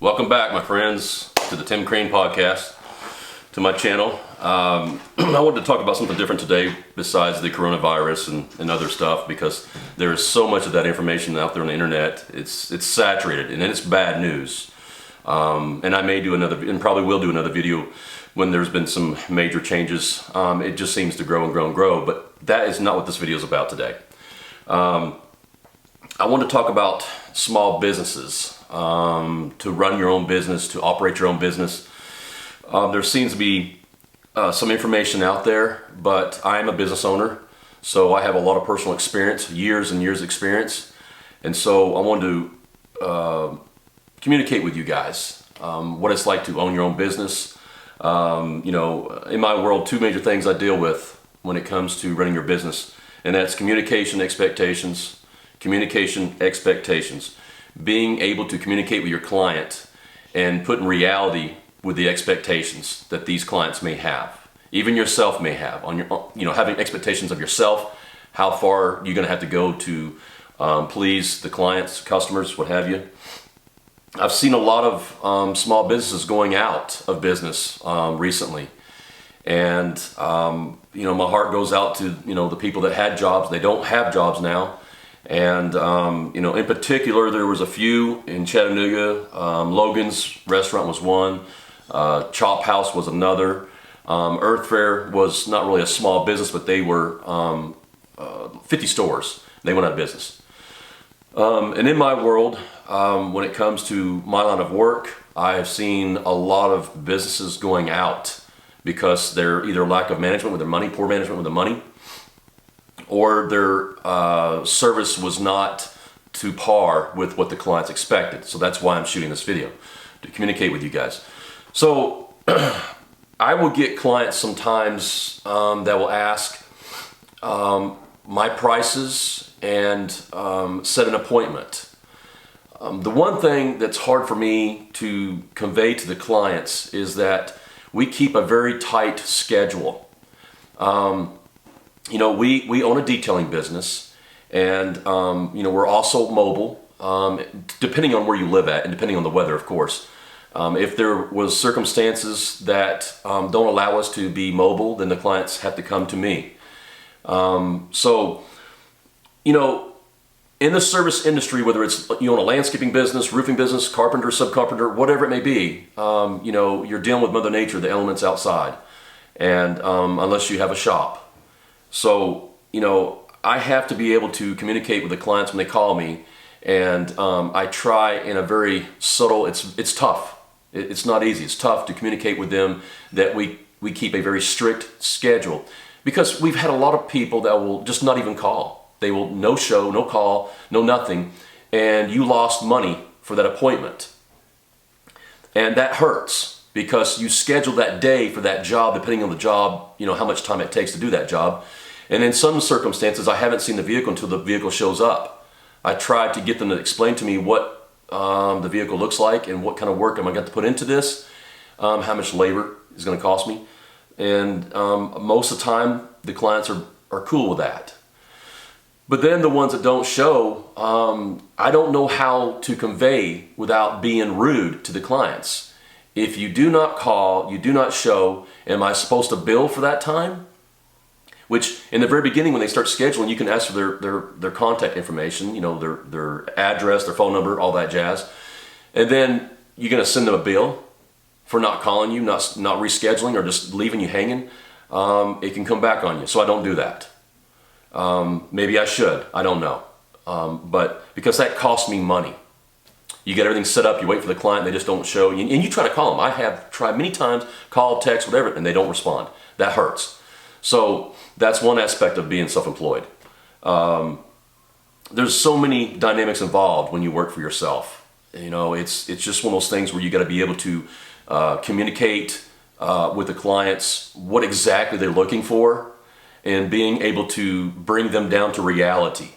Welcome back, my friends, to the Tim Crane Podcast, to my channel. I wanted to talk about something different today besides the coronavirus and other stuff, because there is so much of that information out there on the internet. It's saturated, and it's bad news. And I may do another, and probably will do another video when there's been some major changes. It just seems to grow and grow and grow, but that is not what this video is about today. I want to talk about small businesses, to run your own business, to operate your own business. There seems to be some information out there, but I am a business owner, so I have a lot of personal experience, years and years experience, and so I wanted to communicate with you guys what it's like to own your own business. You know, in my world, two major things I deal with when it comes to running your business, and that's communication expectations. Communication expectations. Being able to communicate with your client and put in reality with the expectations that these clients may have, even yourself may have, on your, you know, having expectations of yourself, how far you're going to have to go to please the clients, customers, what have you. I've seen a lot of small businesses going out of business recently, and you know, my heart goes out to, you know, the people that had jobs. They don't have jobs now. And you know, in particular, there was a few in Chattanooga. Logan's Restaurant was one. Chop House was another. Earth Fare was not really a small business, but they were 50 stores. They went out of business. And in my world, when it comes to my line of work, I have seen a lot of businesses going out because they're either lack of management with their money, poor management with the money, or their service was not to par with what the clients expected. So that's why I'm shooting this video, to communicate with you guys. So I will get clients sometimes that will ask my prices and set an appointment. The one thing that's hard for me to convey to the clients is that we keep a very tight schedule. You know, we own a detailing business, and you know, we're also mobile, depending on where you live at and depending on the weather, of course. If there was circumstances that don't allow us to be mobile, then the clients have to come to me. So, you know, in the service industry, whether it's you own a landscaping business, roofing business, carpenter, subcarpenter, whatever it may be, you know, you're dealing with Mother Nature, the elements outside, and unless you have a shop. So, you know, I have to be able to communicate with the clients when they call me, and I try in a very subtle, it's tough. It's not easy. It's tough to communicate with them that we keep a very strict schedule, because we've had a lot of people that will just not even call. They will no show, no call, no nothing, and you lost money for that appointment. And that hurts, because you scheduled that day for that job, depending on the job, you know, how much time it takes to do that job. And in some circumstances, I haven't seen the vehicle until the vehicle shows up. I tried to get them to explain to me what the vehicle looks like and what kind of work am I going to put into this, how much labor is going to cost me. And most of the time, the clients are cool with that. But then the ones that don't show, I don't know how to convey without being rude to the clients. If you do not call, you do not show, am I supposed to bill for that time? Which, in the very beginning, when they start scheduling, you can ask for their contact information, you know, their address, their phone number, all that jazz. And then you're going to send them a bill for not calling you, not rescheduling, or just leaving you hanging. It can come back on you, so I don't do that. Maybe I should, I don't know. But because that costs me money. You get everything set up, you wait for the client, they just don't show, and you try to call them. I have tried many times, call, text, whatever, and they don't respond. That hurts. So that's one aspect of being self-employed. There's so many dynamics involved when you work for yourself. You know, it's just one of those things where you got to be able to communicate with the clients what exactly they're looking for, and being able to bring them down to reality.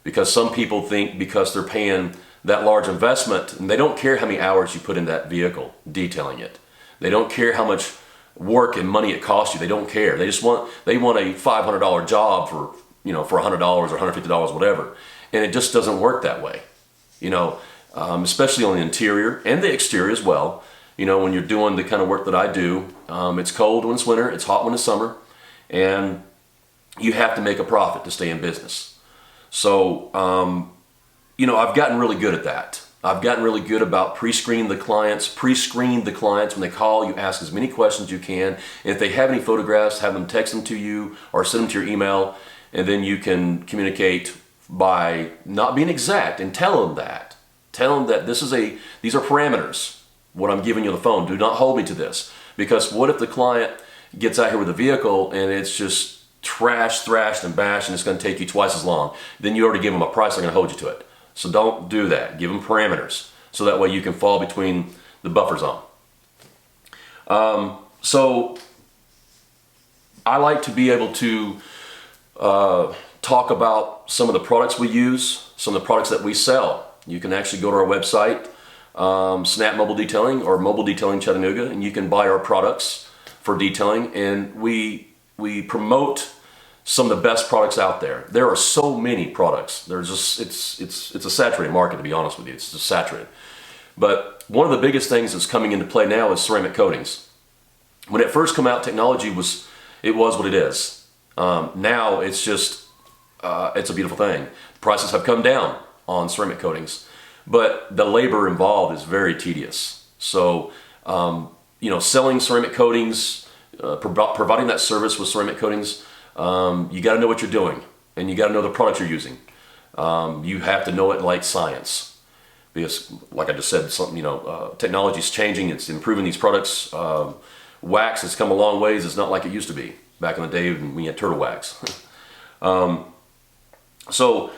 Because some people think because they're paying that large investment, and they don't care how many hours you put in that vehicle detailing it. They don't care how much work and money it costs you. They don't care. They want a $500 job for, you know, for $100 or $150, whatever. And it just doesn't work that way. You know, especially on the interior and the exterior as well. You know, when you're doing the kind of work that I do, it's cold when it's winter, it's hot when it's summer, and you have to make a profit to stay in business. So, you know, I've gotten really good at that. I've gotten really good about pre-screen the clients when they call. You ask as many questions as you can. If they have any photographs, have them text them to you or send them to your email, and then you can communicate by not being exact and tell them that. Tell them that these are parameters, what I'm giving you on the phone. Do not hold me to this. Because what if the client gets out here with a vehicle and it's just trashed, thrashed, and bashed, and it's going to take you twice as long? Then you already give them a price, they're going to hold you to it. So don't do that. Give them parameters so that way you can fall between the buffer zone. So I like to be able to talk about some of the products we use, some of the products that we sell. You can actually go to our website, Snap Mobile Detailing or Mobile Detailing Chattanooga, and you can buy our products for detailing. And we promote some of the best products out there. There are so many products. There's just it's a saturated market, to be honest with you. It's just saturated. But one of the biggest things that's coming into play now is ceramic coatings. When it first came out, technology was what it is. Now it's just it's a beautiful thing. Prices have come down on ceramic coatings, but the labor involved is very tedious. So you know, selling ceramic coatings, providing that service with ceramic coatings, you got to know what you're doing, and you got to know the products you're using. You have to know it like science, because, like I just said, technology is changing. It's improving these products. Wax has come a long ways. It's not like it used to be back in the day when we had turtle wax. So,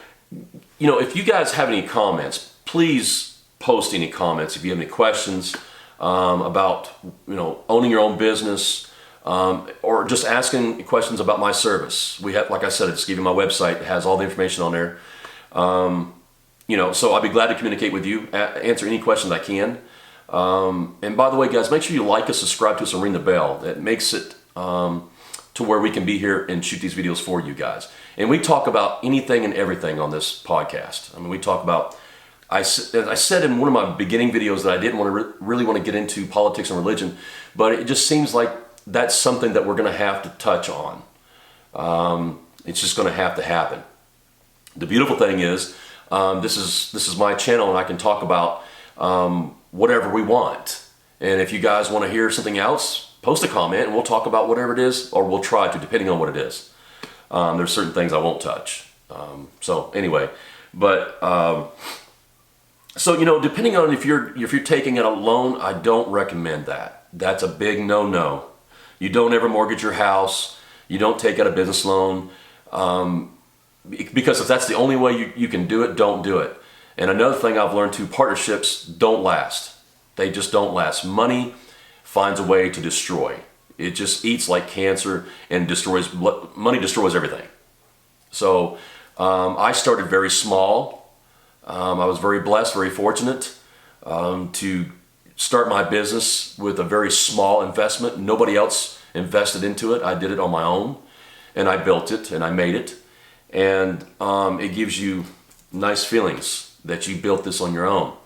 you know, if you guys have any comments, please post any comments. If you have any questions about, you know, owning your own business. Or just asking questions about my service. We have, like I said, I just gave you my website. It has all the information on there. You know, so I'll be glad to communicate with you, answer any questions I can. And by the way, guys, make sure you like us, subscribe to us, and ring the bell. It makes it to where we can be here and shoot these videos for you guys. And we talk about anything and everything on this podcast. I mean, we talk about, as I said in one of my beginning videos, that I didn't want to really want to get into politics and religion, but it just seems like that's something that we're going to have to touch on. It's just going to have to happen. The beautiful thing is, this is my channel, and I can talk about whatever we want. And if you guys want to hear something else, post a comment, and we'll talk about whatever it is, or we'll try to, depending on what it is. There's certain things I won't touch. So anyway, but so, you know, depending on if you're taking out a loan, I don't recommend that. That's a big no-no. You don't ever mortgage your house. You don't take out a business loan. Because if that's the only way you can do it, don't do it. And another thing I've learned too, partnerships don't last. They just don't last. Money finds a way to destroy. It just eats like cancer and destroys. Money destroys everything. So I started very small. I was very blessed, very fortunate to start my business with a very small investment. Nobody else invested into it. I did it on my own, and I built it, and I made it. And it gives you nice feelings that you built this on your own.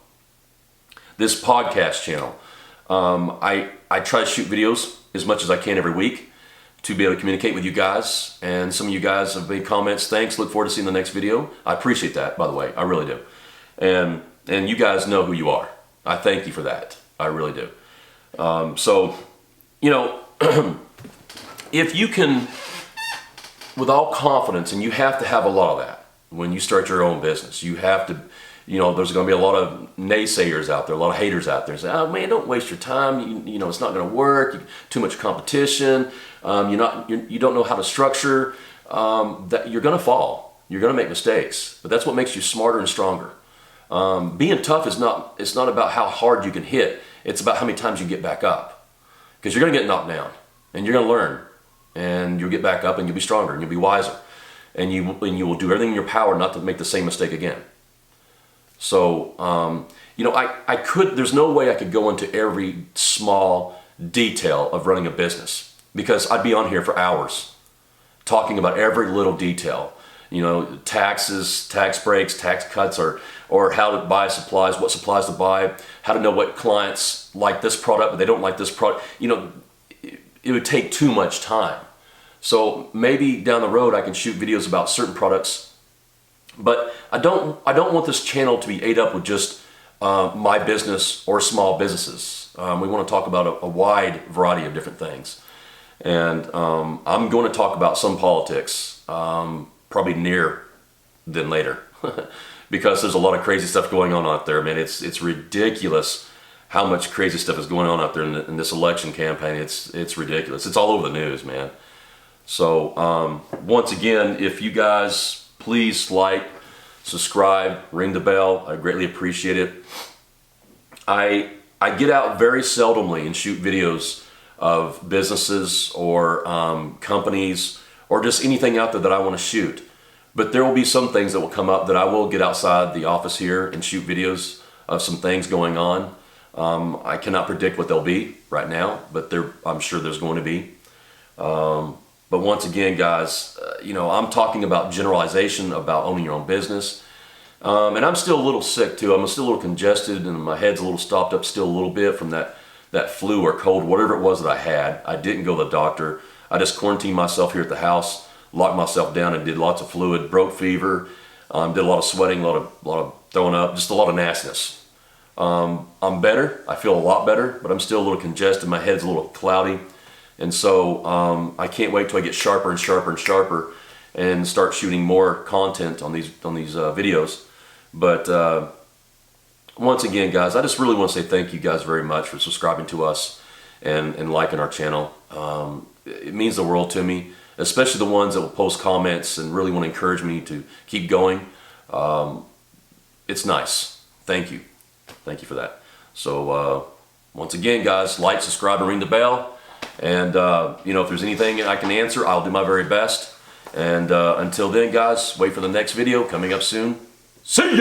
This podcast channel, I try to shoot videos as much as I can every week to be able to communicate with you guys. And some of you guys have made comments. Thanks. Look forward to seeing the next video. I appreciate that, by the way. I really do. And you guys know who you are. I thank you for that. I really do. So, you know, if you can, with all confidence, and you have to have a lot of that when you start your own business, you have to, you know, there's going to be a lot of naysayers out there, a lot of haters out there. Say, oh man, don't waste your time. You know, it's not going to work. Too much competition. You don't know how to structure. That you're going to fall. You're going to make mistakes. But that's what makes you smarter and stronger. Being tough is not. It's not about how hard you can hit. It's about how many times you get back up. Because you're going to get knocked down, and you're going to learn, and you'll get back up, and you'll be stronger, and you'll be wiser, and you will do everything in your power not to make the same mistake again. So, you know, I could. There's no way I could go into every small detail of running a business, because I'd be on here for hours talking about every little detail. You know, taxes, tax breaks, tax cuts, or or how to buy supplies, what supplies to buy, how to know what clients like this product, but they don't like this product. You know, it would take too much time. So maybe down the road I can shoot videos about certain products, but I don't want this channel to be ate up with just my business or small businesses. We want to talk about a wide variety of different things. And I'm going to talk about some politics, probably near than later, because there's a lot of crazy stuff going on out there, man. It's ridiculous how much crazy stuff is going on out there in this election campaign. It's ridiculous. It's all over the news, man. So once again, if you guys please like, subscribe, ring the bell, I greatly appreciate it. I get out very seldomly and shoot videos of businesses or companies or just anything out there that I want to shoot. But there will be some things that will come up that I will get outside the office here and shoot videos of some things going on. I cannot predict what they'll be right now, but I'm sure there's going to be. But once again, guys, you know, I'm talking about generalization, about owning your own business. And I'm still a little sick too. I'm still a little congested and my head's a little stopped up still a little bit from that flu or cold, whatever it was that I had. I didn't go to the doctor. I just quarantined myself here at the house, locked myself down and did lots of fluid, broke fever, did a lot of sweating, a lot of throwing up, just a lot of nastiness. I'm better. I feel a lot better, but I'm still a little congested. My head's a little cloudy. And so I can't wait till I get sharper and sharper and sharper and start shooting more content on these videos. But once again, guys, I just really want to say thank you guys very much for subscribing to us and liking our channel. It means the world to me, especially the ones that will post comments and really want to encourage me to keep going. It's nice. Thank you. Thank you for that. So once again, guys, like, subscribe, and ring the bell. And you know, if there's anything I can answer, I'll do my very best. And until then, guys, wait for the next video coming up soon. See ya!